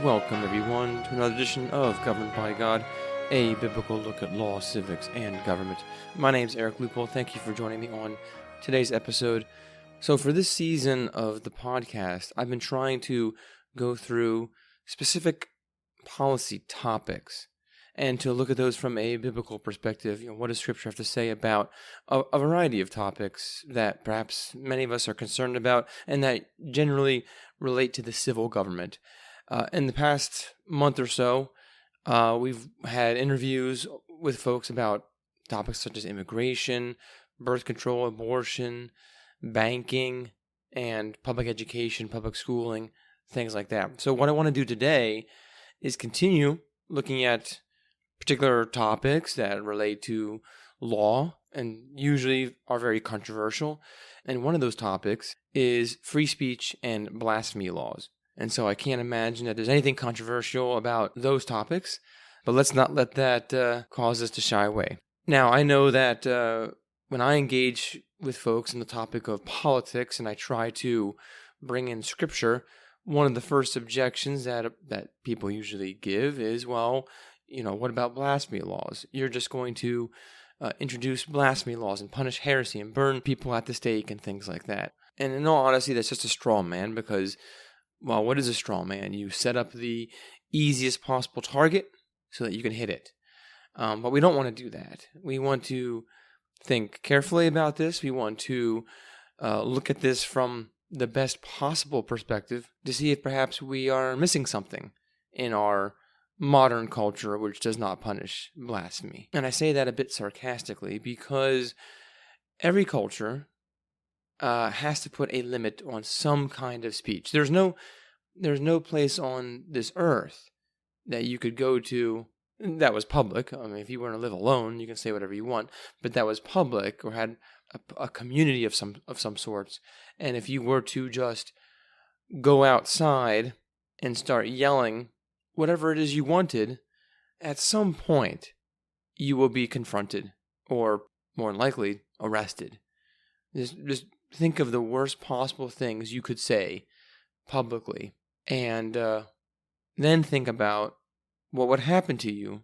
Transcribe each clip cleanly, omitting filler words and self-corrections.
Welcome, everyone, to another edition of Governed by God, a biblical look at law, civics, and government. My name's Eric Loophole. Thank you for joining me on today's episode. So for this season of the podcast, I've been trying to go through specific policy topics and to look at those from a biblical perspective. What does Scripture have to say about a variety of topics that perhaps many of us are concerned about and that generally relate to the civil government. In the past month or so, we've had interviews with folks about topics such as immigration, birth control, abortion, banking, and public education, public schooling, things like that. So what I want to do today is continue looking at particular topics that relate to law and usually are very controversial. And one of those topics is free speech and blasphemy laws. And so I can't imagine that there's anything controversial about those topics, but let's not let that cause us to shy away. Now, I know that when I engage with folks in the topic of politics and I try to bring in Scripture, one of the first objections that people usually give is, well, what about blasphemy laws? You're just going to introduce blasphemy laws and punish heresy and burn people at the stake and things like that. And in all honesty, that's just a straw man because, well, what is a straw man? You set up the easiest possible target so that you can hit it. But we don't want to do that. We want to think carefully about this. We want to look at this from the best possible perspective to see if perhaps we are missing something in our modern culture which does not punish blasphemy. And I say that a bit sarcastically because every culture has to put a limit on some kind of speech. There's no place on this earth that you could go to that was public. I mean, if you want to live alone, you can say whatever you want, but that was public or had a community of some sorts. And if you were to just go outside and start yelling whatever it is you wanted, at some point you will be confronted or more than likely arrested. Just think of the worst possible things you could say publicly, and then think about what would happen to you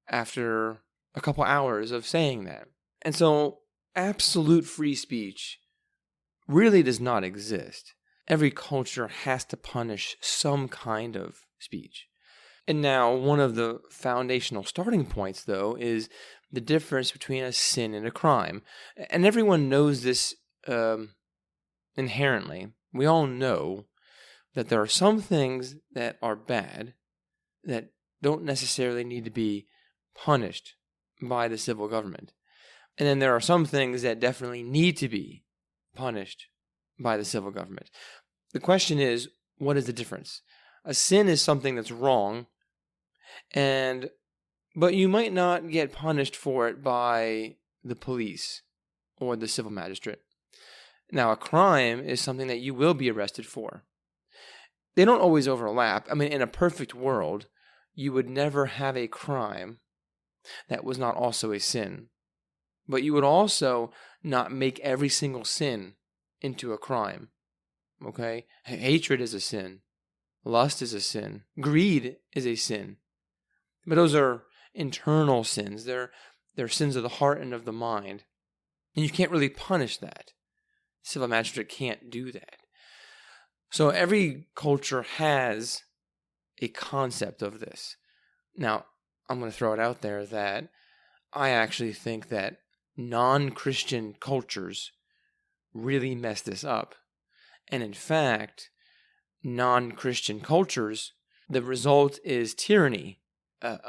after a couple hours of saying that. And so absolute free speech really does not exist. Every culture has to punish some kind of speech. And now one of the foundational starting points, though, is the difference between a sin and a crime. And everyone knows this inherently. We all know that there are some things that are bad that don't necessarily need to be punished by the civil government. And then there are some things that definitely need to be punished by the civil government. The question is, what is the difference? A sin is something that's wrong, but you might not get punished for it by the police or the civil magistrate. Now, a crime is something that you will be arrested for. They don't always overlap. I mean, in a perfect world, you would never have a crime that was not also a sin. But you would also not make every single sin into a crime. Okay? Hatred is a sin. Lust is a sin. Greed is a sin. But those are internal sins. They're sins of the heart and of the mind. And you can't really punish that. Civil magistrate can't do that. So every culture has a concept of this. Now, I'm going to throw it out there that I actually think that non-Christian cultures really mess this up. And in fact, non-Christian cultures, the result is tyranny.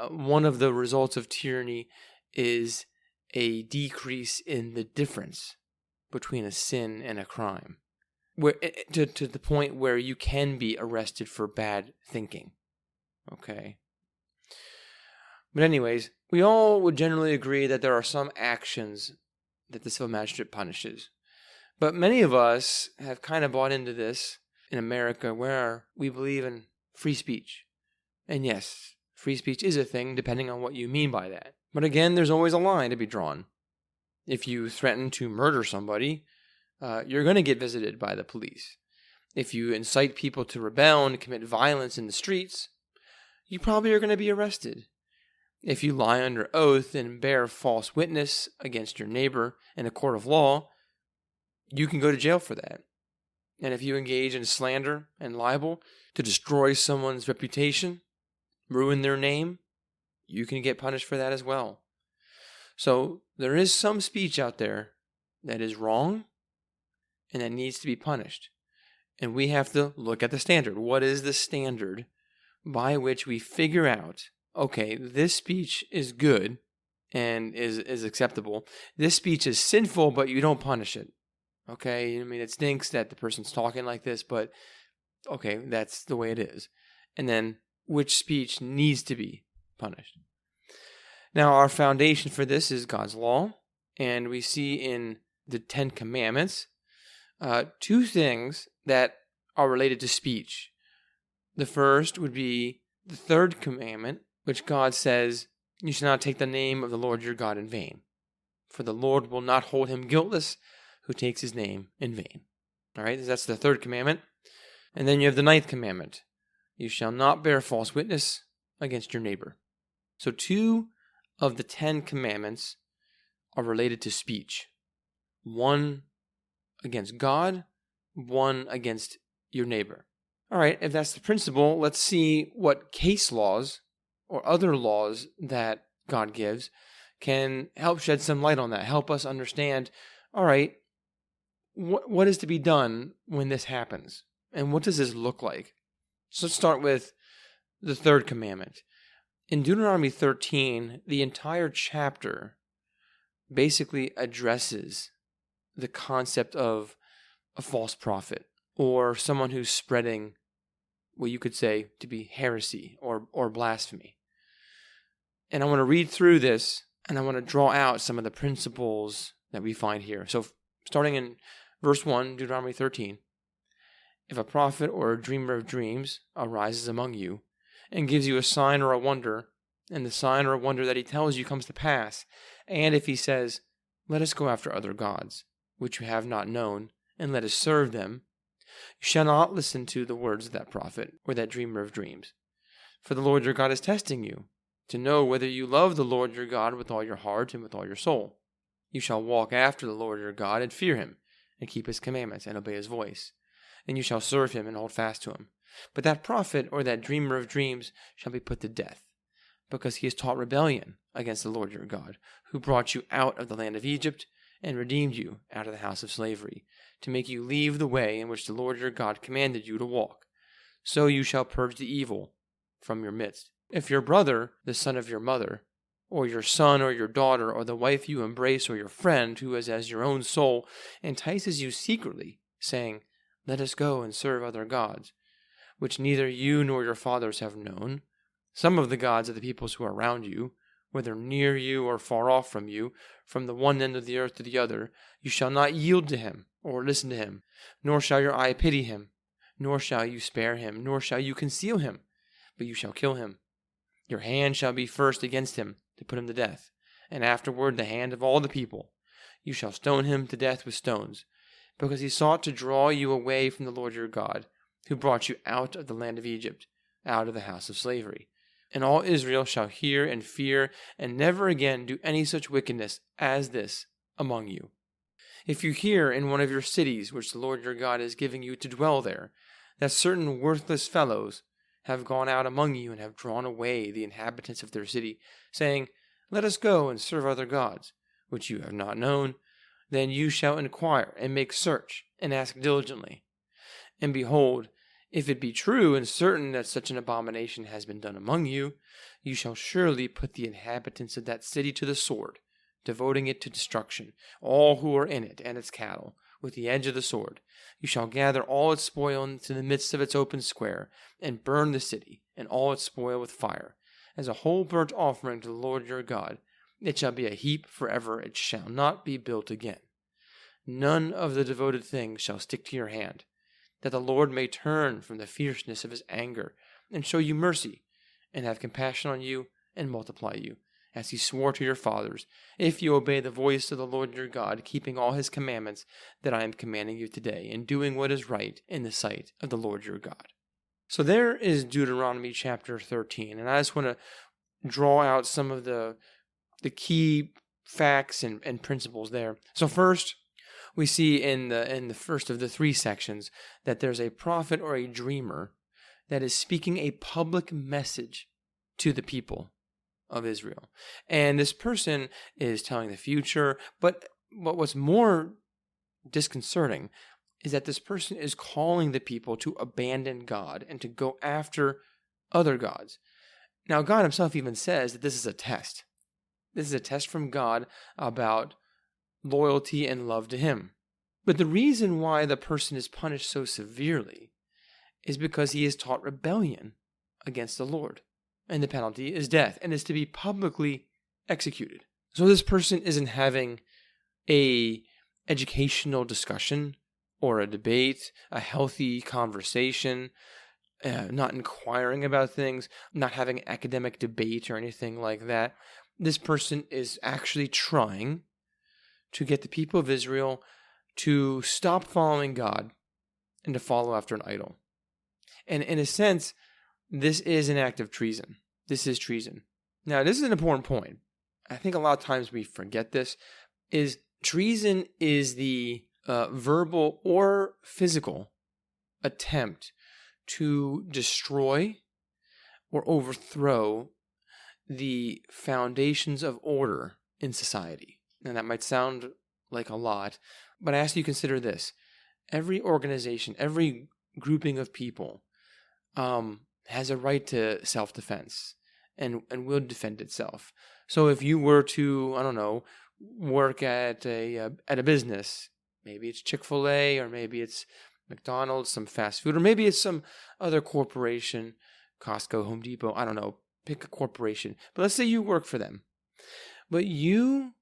One of the results of tyranny is a decrease in the difference between a sin and a crime, to the point where you can be arrested for bad thinking. Okay? But anyways, we all would generally agree that there are some actions that the civil magistrate punishes. But many of us have kind of bought into this in America where we believe in free speech. And yes, free speech is a thing depending on what you mean by that. But again, there's always a line to be drawn. If you threaten to murder somebody, you're going to get visited by the police. If you incite people to rebel and commit violence in the streets, you probably are going to be arrested. If you lie under oath and bear false witness against your neighbor in a court of law, you can go to jail for that. And if you engage in slander and libel to destroy someone's reputation, ruin their name, you can get punished for that as well. So there is some speech out there that is wrong and that needs to be punished. And we have to look at the standard. What is the standard by which we figure out, okay, this speech is good and is acceptable. This speech is sinful, but you don't punish it. Okay, I mean, it stinks that the person's talking like this, but okay, that's the way it is. And then which speech needs to be punished. Now, our foundation for this is God's law, and we see in the 10 Commandments two things that are related to speech. The first would be the third commandment, which God says, "You shall not take the name of the Lord your God in vain, for the Lord will not hold him guiltless who takes his name in vain." All right, that's the third commandment. And then you have the 9th commandment. You shall not bear false witness against your neighbor. So 2 of the 10 commandments are related to speech. 1 against God, 1 against your neighbor. All right, if that's the principle, let's see what case laws or other laws that God gives can help shed some light on that, help us understand, all right, what is to be done when this happens? And what does this look like? So let's start with the 3rd commandment. In Deuteronomy 13, the entire chapter basically addresses the concept of a false prophet or someone who's spreading what you could say to be heresy or blasphemy. And I want to read through this and I want to draw out some of the principles that we find here. So starting in verse 1, Deuteronomy 13, if a prophet or a dreamer of dreams arises among you and gives you a sign or a wonder, and the sign or wonder that he tells you comes to pass, and if he says, let us go after other gods, which you have not known, and let us serve them, you shall not listen to the words of that prophet or that dreamer of dreams. For the Lord your God is testing you, to know whether you love the Lord your God with all your heart and with all your soul. You shall walk after the Lord your God and fear him, and keep his commandments and obey his voice. And you shall serve him and hold fast to him. But that prophet or that dreamer of dreams shall be put to death, because he has taught rebellion against the Lord your God, who brought you out of the land of Egypt and redeemed you out of the house of slavery, to make you leave the way in which the Lord your God commanded you to walk. So you shall purge the evil from your midst. If your brother, the son of your mother, or your son or your daughter, or the wife you embrace, or your friend who is as your own soul, entices you secretly, saying, let us go and serve other gods, which neither you nor your fathers have known, some of the gods of the peoples who are around you, whether near you or far off from you, from the one end of the earth to the other, you shall not yield to him or listen to him, nor shall your eye pity him, nor shall you spare him, nor shall you conceal him, but you shall kill him. Your hand shall be first against him to put him to death, and afterward the hand of all the people. You shall stone him to death with stones, because he sought to draw you away from the Lord your God, who brought you out of the land of Egypt, out of the house of slavery. And all Israel shall hear and fear, and never again do any such wickedness as this among you. If you hear in one of your cities, which the Lord your God is giving you to dwell there, that certain worthless fellows have gone out among you and have drawn away the inhabitants of their city, saying, let us go and serve other gods, which you have not known, then you shall inquire and make search and ask diligently. And behold, if it be true and certain that such an abomination has been done among you, you shall surely put the inhabitants of that city to the sword, devoting it to destruction, all who are in it and its cattle, with the edge of the sword. You shall gather all its spoil into the midst of its open square, and burn the city and all its spoil with fire, as a whole burnt offering to the Lord your God. It shall be a heap forever, it shall not be built again. None of the devoted things shall stick to your hand, that the Lord may turn from the fierceness of his anger, and show you mercy, and have compassion on you, and multiply you, as he swore to your fathers, if you obey the voice of the Lord your God, keeping all his commandments that I am commanding you today, and doing what is right in the sight of the Lord your God. So there is Deuteronomy chapter 13, and I just want to draw out some of the key facts and principles there. So first, we see in the first of the three sections that there's a prophet or a dreamer that is speaking a public message to the people of Israel. And this person is telling the future, but what's more disconcerting is that this person is calling the people to abandon God and to go after other gods. Now, God himself even says that this is a test. This is a test from God about loyalty and love to him. But the reason why the person is punished so severely is because he has taught rebellion against the Lord. And the penalty is death, and is to be publicly executed. So this person isn't having a educational discussion or a debate, a healthy conversation, not inquiring about things, not having academic debate or anything like that. This person is actually trying to get the people of Israel to stop following God and to follow after an idol. And in a sense, this is an act of treason. This is treason. Now, this is an important point. I think a lot of times we forget this, is treason is the verbal or physical attempt to destroy or overthrow the foundations of order in society. And that might sound like a lot, but I ask you to consider this. Every organization, every grouping of people has a right to self-defense and will defend itself. So if you were to, I don't know, work at a business, maybe it's Chick-fil-A, or maybe it's McDonald's, some fast food, or maybe it's some other corporation, Costco, Home Depot, I don't know, pick a corporation. But let's say you work for them. But you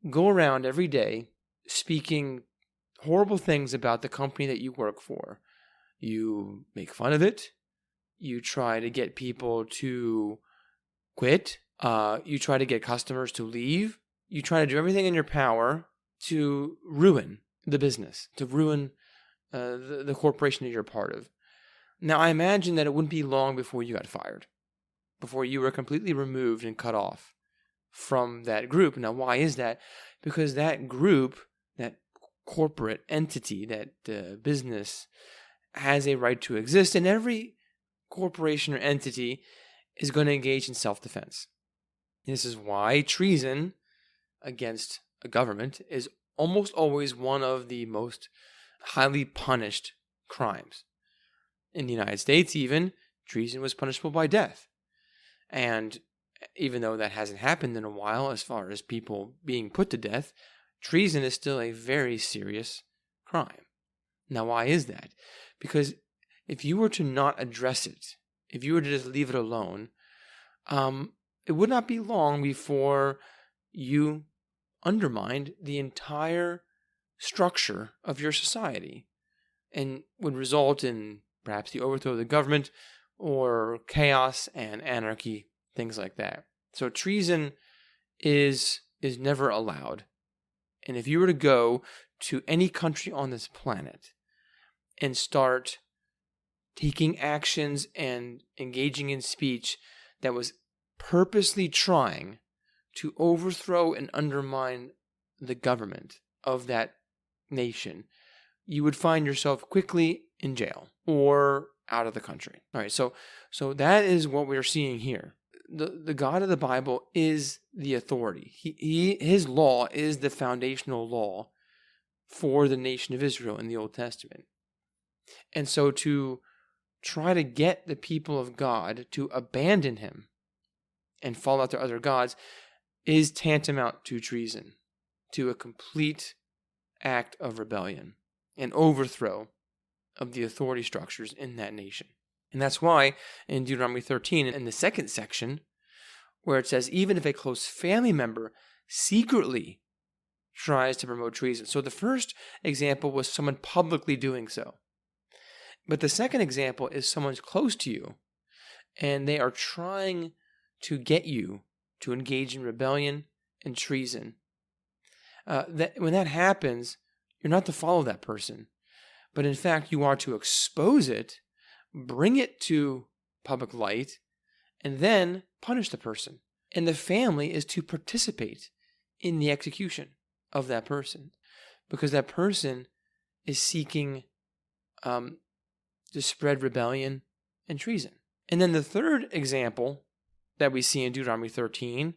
go around every day speaking horrible things about the company that you work for. You make fun of it. You try to get people to quit. You try to get customers to leave. You try to do everything in your power to ruin the business, to ruin the corporation that you're part of. Now, I imagine that it wouldn't be long before you got fired, before you were completely removed and cut off from that group. Now, why is that? Because that group, that corporate entity, that business, has a right to exist, and every corporation or entity is going to engage in self-defense. This is why treason against a government is almost always one of the most highly punished crimes. In the United States, even, treason was punishable by death. And even though that hasn't happened in a while as far as people being put to death, treason is still a very serious crime. Now, why is that? Because if you were to not address it, if you were to just leave it alone, it would not be long before you undermined the entire structure of your society and would result in perhaps the overthrow of the government or chaos and anarchy, things like that. So treason is never allowed. And if you were to go to any country on this planet and start taking actions and engaging in speech that was purposely trying to overthrow and undermine the government of that nation, you would find yourself quickly in jail or out of the country. All right, so that is what we're seeing here. The God of the Bible is the authority. His law is the foundational law for the nation of Israel in the Old Testament. And so to try to get the people of God to abandon him and follow after other gods is tantamount to treason, to a complete act of rebellion and overthrow of the authority structures in that nation. And that's why in Deuteronomy 13, in the second section, where it says, even if a close family member secretly tries to promote treason. So the first example was someone publicly doing so. But the second example is someone's close to you, and they are trying to get you to engage in rebellion and treason. When that happens, you're not to follow that person, but in fact, you are to expose it, bring it to public light, and then punish the person. And the family is to participate in the execution of that person, because that person is seeking to spread rebellion and treason. And then the third example that we see in Deuteronomy 13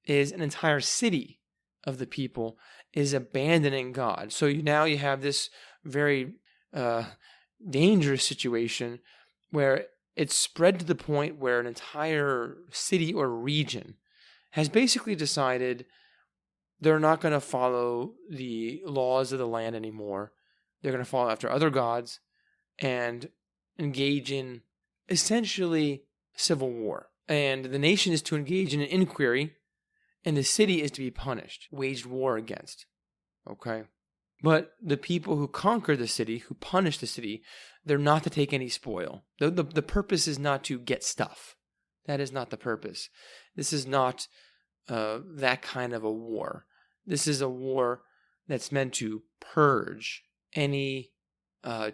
is an entire city of the people is abandoning God. So now you have this very dangerous situation where it's spread to the point where an entire city or region has basically decided they're not going to follow the laws of the land anymore. They're going to follow after other gods and engage in essentially civil war. And the nation is to engage in an inquiry, and the city is to be punished, waged war against. Okay? But the people who conquer the city, who punish the city, they're not to take any spoil. The purpose is not to get stuff. That is not the purpose. This is not that kind of a war. This is a war that's meant to purge any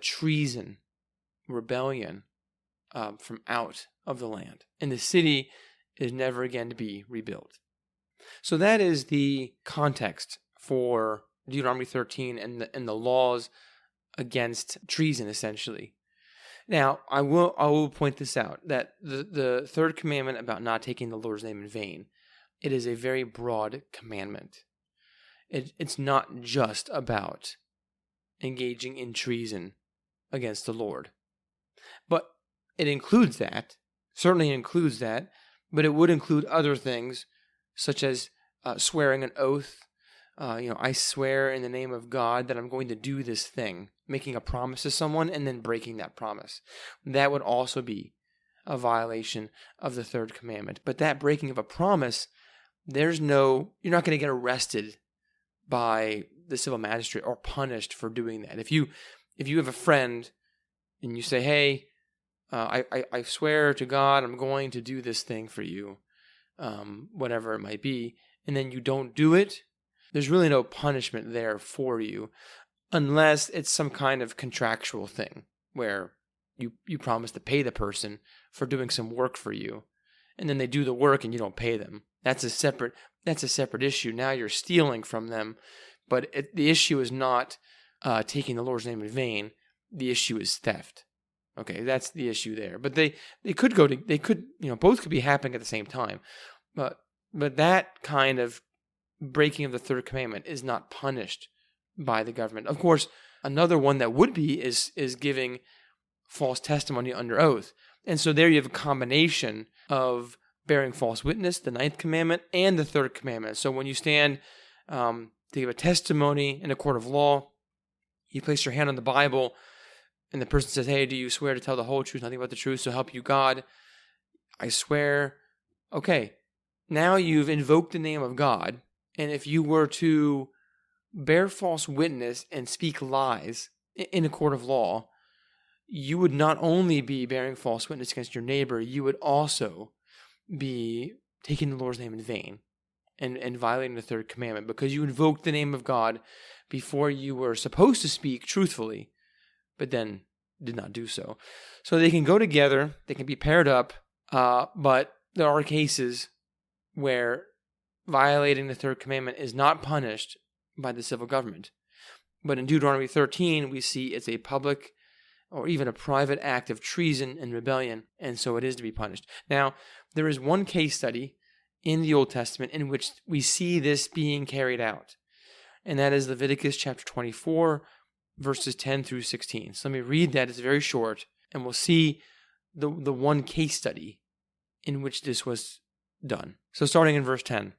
treason, rebellion from out of the land. And the city is never again to be rebuilt. So that is the context for Deuteronomy 13 and the laws against treason, essentially. Now, I will point this out, that the third commandment about not taking the Lord's name in vain, it is a very broad commandment. It's not just about engaging in treason against the Lord. But it includes that, certainly includes that, but it would include other things, such as swearing an oath. I swear in the name of God that I'm going to do this thing, making a promise to someone and then breaking that promise. That would also be a violation of the third commandment. But that breaking of a promise, you're not going to get arrested by the civil magistrate or punished for doing that. If you have a friend and you say, hey, I swear to God I'm going to do this thing for you, whatever it might be, and then you don't do it, there's really no punishment there for you, unless it's some kind of contractual thing where you promise to pay the person for doing some work for you, and then they do the work and you don't pay them. That's a separate issue. Now you're stealing from them, but the issue is not taking the Lord's name in vain. The issue is theft. Okay, that's the issue there. But they could both could be happening at the same time. But that kind of breaking of the third commandment is not punished by the government. Of course, another one that would be is giving false testimony under oath. And so there you have a combination of bearing false witness, the ninth commandment, and the third commandment. So when you stand to give a testimony in a court of law, you place your hand on the Bible, and the person says, hey, do you swear to tell the whole truth, nothing but the truth, so help you God? I swear. Okay, now you've invoked the name of God, and if you were to bear false witness and speak lies in a court of law, you would not only be bearing false witness against your neighbor, you would also be taking the Lord's name in vain and violating the third commandment, because you invoked the name of God before you were supposed to speak truthfully, but then did not do so. So they can go together, they can be paired up, but there are cases where violating the third commandment is not punished by the civil government. But in Deuteronomy 13, we see it's a public or even a private act of treason and rebellion, and so it is to be punished. Now, there is one case study in the Old Testament in which we see this being carried out, and that is Leviticus chapter 24, verses 10 through 16. So let me read that. It's very short, and we'll see the one case study in which this was done. So starting in verse 10.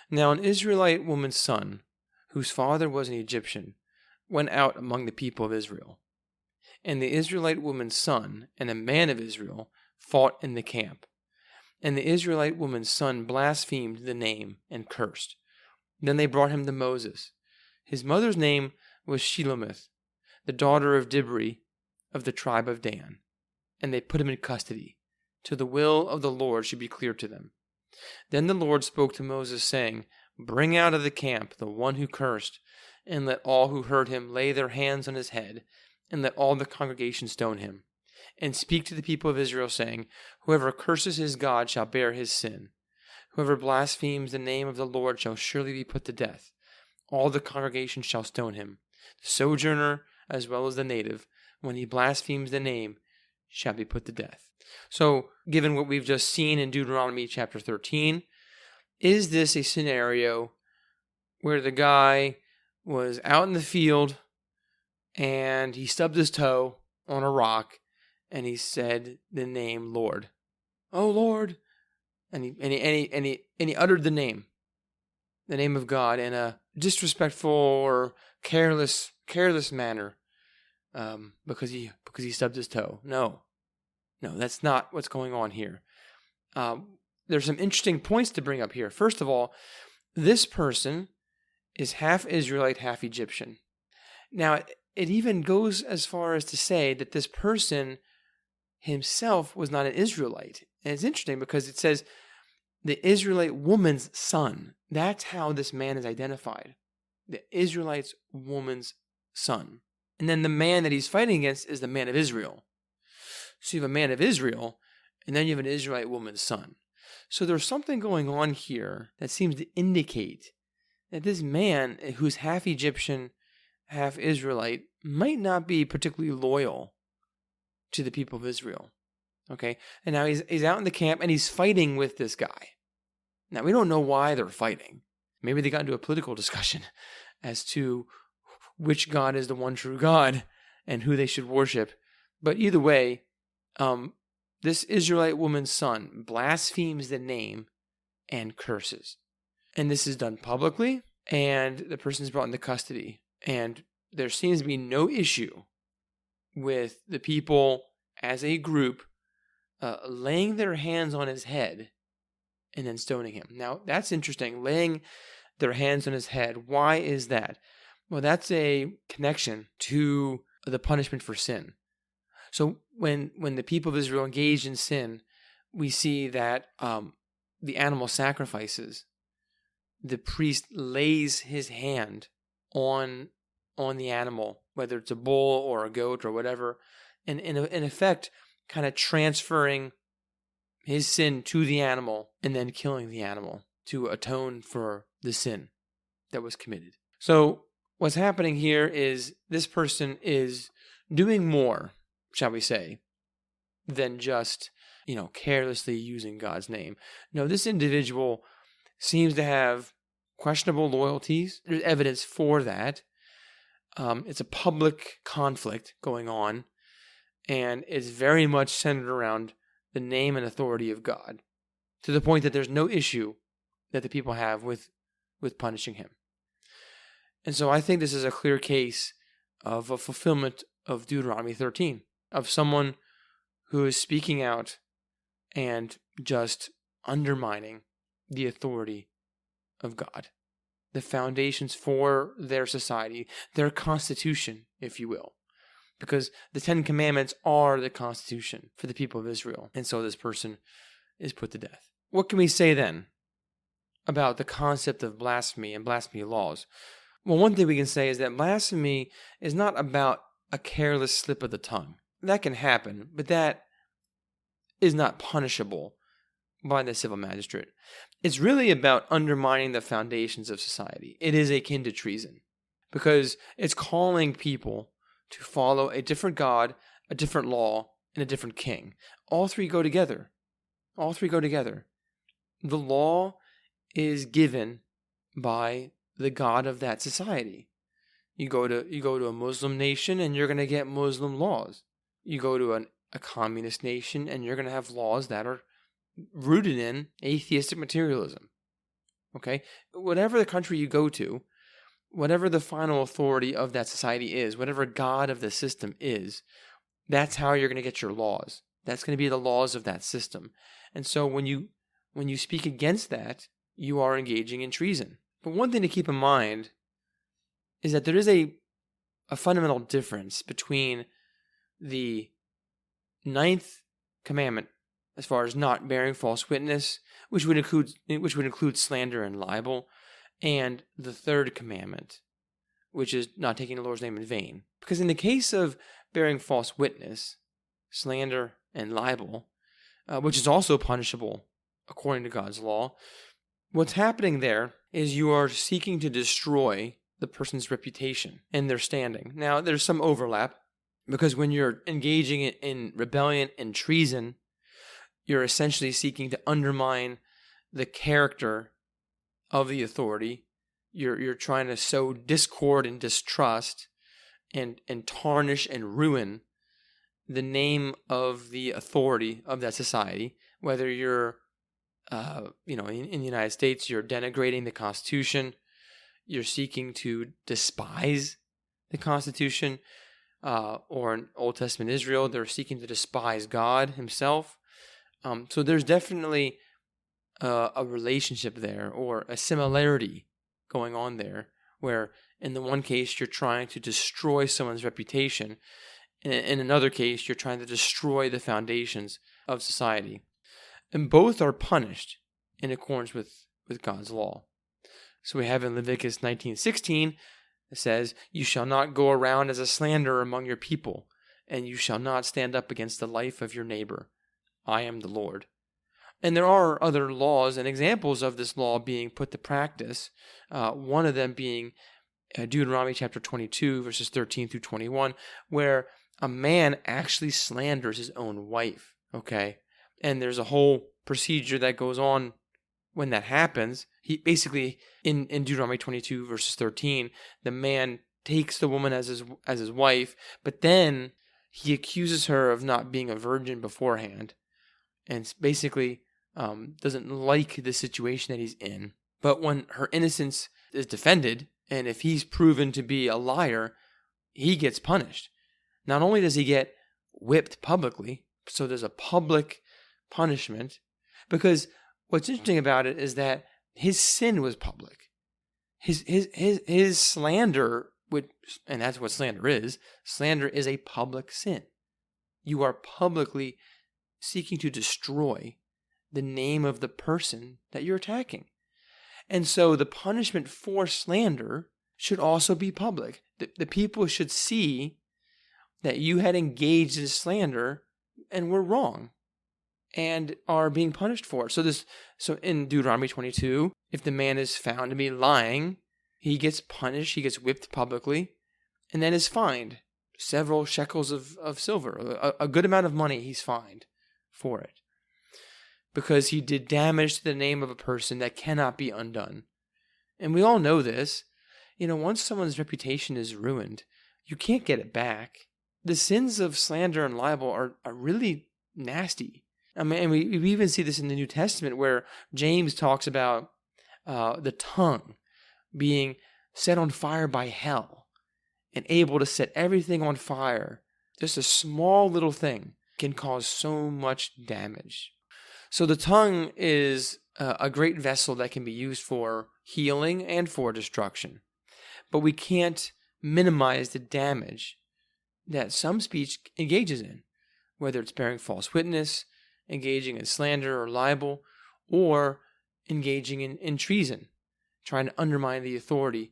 Now an Israelite woman's son, whose father was an Egyptian, went out among the people of Israel. And the Israelite woman's son and a man of Israel fought in the camp. And the Israelite woman's son blasphemed the name and cursed. Then they brought him to Moses. His mother's name was Shelomith, the daughter of Dibri of the tribe of Dan. And they put him in custody, till the will of the Lord should be clear to them. Then the Lord spoke to Moses, saying, Bring out of the camp the one who cursed, and let all who heard him lay their hands on his head, and let all the congregation stone him. And speak to the people of Israel, saying, Whoever curses his God shall bear his sin. Whoever blasphemes the name of the Lord shall surely be put to death. All the congregation shall stone him. The sojourner as well as the native, when he blasphemes the name, shall be put to death. So, given what we've just seen in Deuteronomy chapter 13, is this a scenario where the guy was out in the field and he stubbed his toe on a rock and he said the name Lord? Oh Lord! And he uttered the name of God in a disrespectful or careless manner, because he stubbed his toe. No, that's not what's going on here. There's some interesting points to bring up here. First of all, this person is half Israelite, half Egyptian. Now, it even goes as far as to say that this person himself was not an Israelite. And it's interesting because it says the Israelite woman's son. That's how this man is identified. The Israelite's woman's son. And then the man that he's fighting against is the man of Israel. So you have a man of Israel, and then you have an Israelite woman's son. So there's something going on here that seems to indicate that this man, who's half Egyptian, half Israelite, might not be particularly loyal to the people of Israel. Okay? And now he's out in the camp, and he's fighting with this guy. Now, we don't know why they're fighting. Maybe they got into a political discussion as to which God is the one true God and who they should worship. But either way, this Israelite woman's son blasphemes the name and curses. And this is done publicly, and the person is brought into custody. And there seems to be no issue with the people as a group laying their hands on his head and then stoning him. Now, that's interesting. Laying their hands on his head. Why is that? Well, that's a connection to the punishment for sin. So when the people of Israel engaged in sin, we see that the animal sacrifices, the priest lays his hand on the animal, whether it's a bull or a goat or whatever, and in effect, kind of transferring his sin to the animal and then killing the animal to atone for the sin that was committed. So what's happening here is this person is doing more, shall we say, than just, carelessly using God's name. No, this individual seems to have questionable loyalties. There's evidence for that. It's a public conflict going on, and it's very much centered around the name and authority of God, to the point that there's no issue that the people have with punishing him. And so I think this is a clear case of a fulfillment of Deuteronomy 13, of someone who is speaking out and just undermining the authority of God, the foundations for their society, their constitution, if you will. Because the Ten Commandments are the constitution for the people of Israel. And so this person is put to death. What can we say then about the concept of blasphemy and blasphemy laws? Well, one thing we can say is that blasphemy is not about a careless slip of the tongue. That can happen, but that is not punishable by the civil magistrate. It's really about undermining the foundations of society. It is akin to treason, because it's calling people to follow a different God, a different law, and a different king. All three go together. All three go together. The law is given by the God of that society. You go to a Muslim nation and you're going to get Muslim laws. You go to a communist nation and you're going to have laws that are rooted in atheistic materialism. Okay? Whatever the country you go to, whatever the final authority of that society is, whatever God of the system is, that's how you're going to get your laws. That's going to be the laws of that system. And so when you speak against that, you are engaging in treason. But one thing to keep in mind is that there is a fundamental difference between the 9th commandment, as far as not bearing false witness, which would include slander and libel, and the third commandment, which is not taking the Lord's name in vain. Because in the case of bearing false witness, slander and libel, which is also punishable according to God's law, what's happening there is you are seeking to destroy the person's reputation and their standing. Now, there's some overlap, because when you're engaging in rebellion and treason, you're essentially seeking to undermine the character of the authority. You're trying to sow discord and distrust and tarnish and ruin the name of the authority of that society. Whether you're, in the United States, you're denigrating the Constitution, you're seeking to despise the Constitution, or in Old Testament Israel, they're seeking to despise God himself. So there's definitely a relationship there, or a similarity going on there, where in the one case you're trying to destroy someone's reputation, in another case you're trying to destroy the foundations of society. And both are punished in accordance with God's law. So we have in Leviticus 19:16, it says, "You shall not go around as a slanderer among your people, and you shall not stand up against the life of your neighbor. I am the Lord." And there are other laws and examples of this law being put to practice, one of them being Deuteronomy chapter 22, verses 13 through 21, where a man actually slanders his own wife, okay? And there's a whole procedure that goes on when that happens. He basically, in Deuteronomy 22, verses 13, the man takes the woman as his wife, but then he accuses her of not being a virgin beforehand, and basically doesn't like the situation that he's in. But when her innocence is defended, and if he's proven to be a liar, he gets punished. Not only does he get whipped publicly, so there's a public punishment, because what's interesting about it is that his sin was public. His slander, and that's what slander is. Slander is a public sin. You are publicly seeking to destroy the name of the person that you're attacking. And so the punishment for slander should also be public. The people should see that you had engaged in slander and were wrong and are being punished for it. So in Deuteronomy 22, if the man is found to be lying, he gets punished, he gets whipped publicly, and then is fined several shekels of silver, a good amount of money he's fined for it, because he did damage to the name of a person that cannot be undone. And we all know this. Once someone's reputation is ruined, you can't get it back. The sins of slander and libel are really nasty. I mean, and we even see this in the New Testament, where James talks about the tongue being set on fire by hell and able to set everything on fire. Just a small little thing can cause so much damage. So the tongue is a great vessel that can be used for healing and for destruction. But we can't minimize the damage that some speech engages in, whether it's bearing false witness, engaging in slander or libel, or engaging in treason, trying to undermine the authority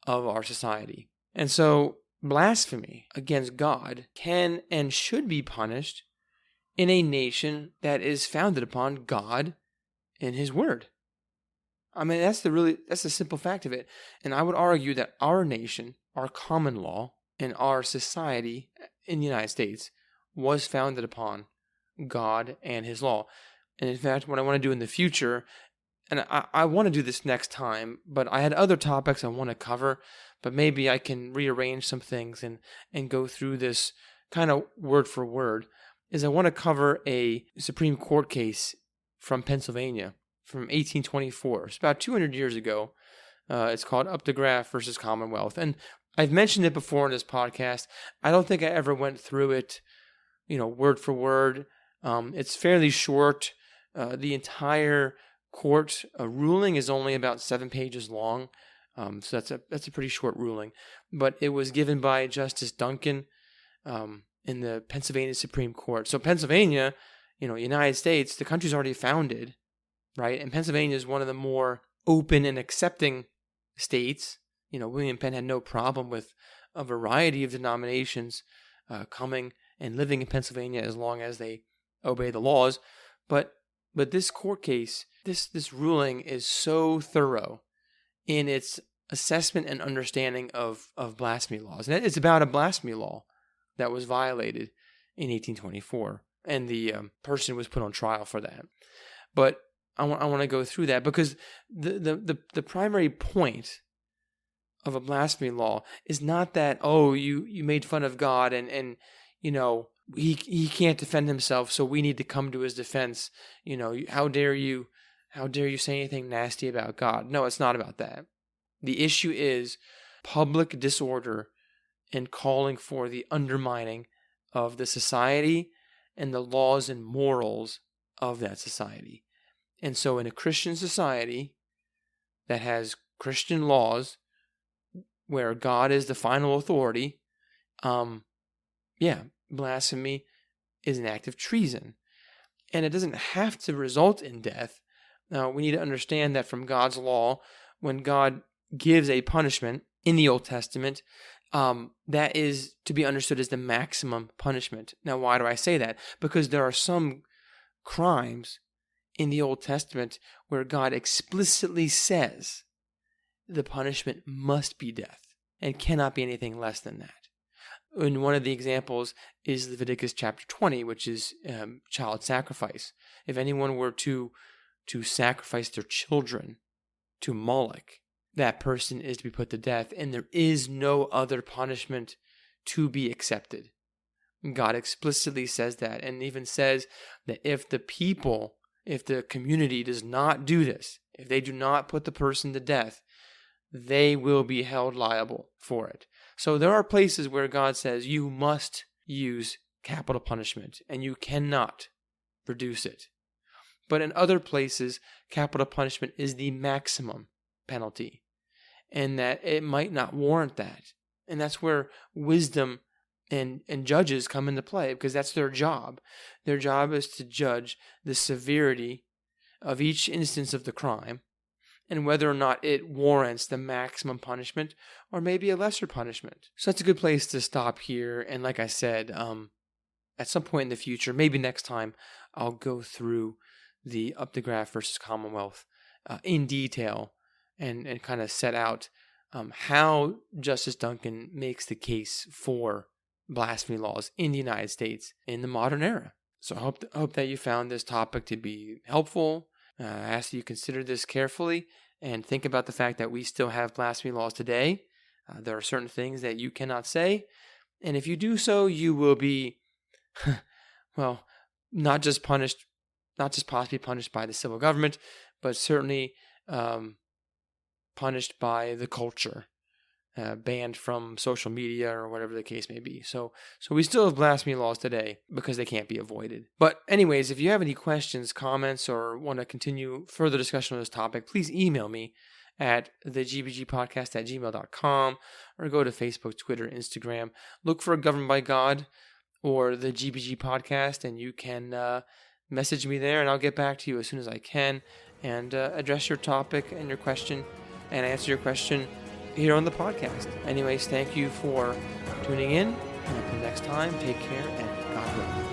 of our society. And so blasphemy against God can and should be punished in a nation that is founded upon God and His Word. I mean, that's the simple fact of it. And I would argue that our nation, our common law, and our society in the United States was founded upon God and His law. And in fact, what I want to do in the future, and I want to do this next time, but I had other topics I want to cover, but maybe I can rearrange some things and go through this kind of word for word, is I want to cover a Supreme Court case from Pennsylvania from 1824. It's about 200 years ago. It's called Updegraff versus Commonwealth. And I've mentioned it before in this podcast. I don't think I ever went through it, word for word. It's fairly short. The entire court ruling is only about 7 pages long. So that's a pretty short ruling. But it was given by Justice Duncan in the Pennsylvania Supreme Court. So Pennsylvania, United States, the country's already founded right? And Pennsylvania is one of the more open and accepting states. William Penn had no problem with a variety of denominations coming and living in Pennsylvania as long as they obey the laws. But this court case, this ruling is so thorough in its assessment and understanding of blasphemy laws. And it's about a blasphemy law that was violated in 1824. And the person was put on trial for that. But I want to go through that because the primary point of a blasphemy law is not that, you made fun of God and he can't defend himself, so we need to come to his defense. How dare you say anything nasty about God? No, it's not about that. The issue is public disorder and calling for the undermining of the society and the laws and morals of that society. And so in a Christian society that has Christian laws where God is the final authority, blasphemy is an act of treason. And it doesn't have to result in death. Now, we need to understand that from God's law, when God gives a punishment in the Old Testament, that is to be understood as the maximum punishment. Now, why do I say that? Because there are some crimes in the Old Testament where God explicitly says the punishment must be death and cannot be anything less than that. And one of the examples is Leviticus chapter 20, which is child sacrifice. If anyone were to sacrifice their children to Moloch, that person is to be put to death, and there is no other punishment to be accepted. God explicitly says that, and even says that if the community does not do this, if they do not put the person to death, they will be held liable for it. So there are places where God says you must use capital punishment, and you cannot reduce it. But in other places, capital punishment is the maximum penalty, and that it might not warrant that. And that's where wisdom and judges come into play, because that's their job. Their job is to judge the severity of each instance of the crime and whether or not it warrants the maximum punishment or maybe a lesser punishment. So that's a good place to stop here. And like I said, at some point in the future, maybe next time, I'll go through the Updegraft versus Commonwealth in detail and kind of set out how Justice Duncan makes the case for blasphemy laws in the United States in the modern era. So I hope that you found this topic to be helpful. I ask that you consider this carefully and think about the fact that we still have blasphemy laws today. There are certain things that you cannot say, and if you do so, you will be, not just possibly punished by the civil government, but certainly punished by the culture, banned from social media or whatever the case may be. So we still have blasphemy laws today because they can't be avoided. But anyways, if you have any questions, comments, or want to continue further discussion on this topic, please email me at thegbgpodcast@gmail.com or go to Facebook, Twitter, Instagram. Look for Governed by God or the GBG Podcast, and you can message me there, and I'll get back to you as soon as I can and address your topic and your question and answer your question here on the podcast. Anyways, thank you for tuning in. And until next time, take care and God willing.